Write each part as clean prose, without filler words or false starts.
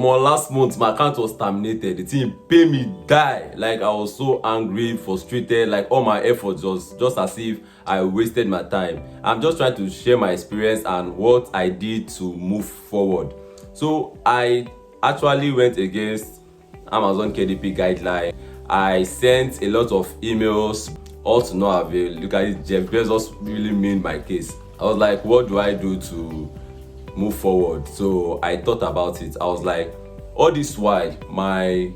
last month my account was terminated. The thing pay me die. Like I was so angry, frustrated, like all my efforts just as if I wasted my time. I'm just trying to share my experience and what I did to move forward. So I actually went against Amazon KDP guideline. I sent a lot of emails, all to no avail. Look at it, Jeff Bezos really made my case. I was like, what do I do to move forward? So I thought about it. I was like, all this while my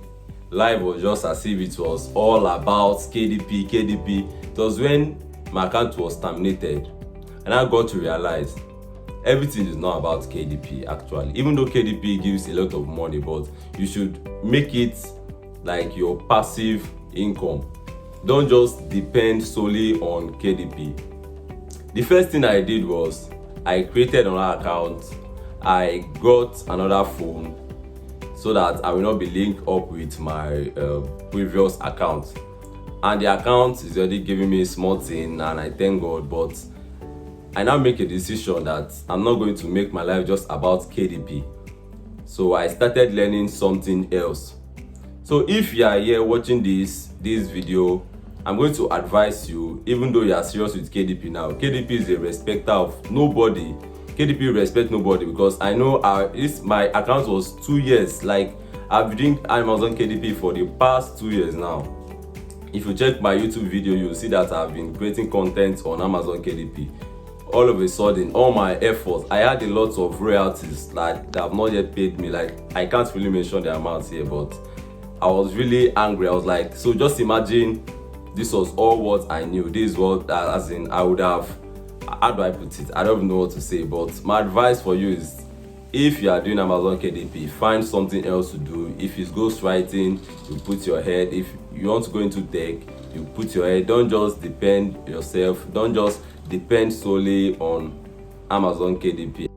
life was just as if it was all about KDP. It was when my account was terminated and I got to realize everything is not about KDP actually. Even though KDP gives a lot of money, but you should make it like your passive income. Don't just depend solely on KDP. The first thing I did was I created another account. I got another phone so that I will not be linked up with my previous account. And the account is already giving me small thing, and I thank God. But I now make a decision that I'm not going to make my life just about KDP. So I started learning something else. So if you are here watching this video, I'm going to advise you, even though you are serious with KDP now, KDP is a respecter of nobody. KDP respect nobody, because I know my account was 2 years. Like I've been doing Amazon KDP for the past 2 years now. If you check my YouTube video, you'll see that I've been creating content on Amazon KDP. All of a sudden, all my efforts, I had a lot of royalties that have not yet paid me. Like I can't really mention the amounts here, but I was really angry. I was like, so just imagine this was all what I knew. This is what, as in, I would have, how do I put it? I don't know what to say, but my advice for you is, if you are doing Amazon KDP, find something else to do. If it's ghostwriting, you put your head. If you want to go into tech, you put your head. Don't just depend yourself. Don't just depend solely on Amazon KDP.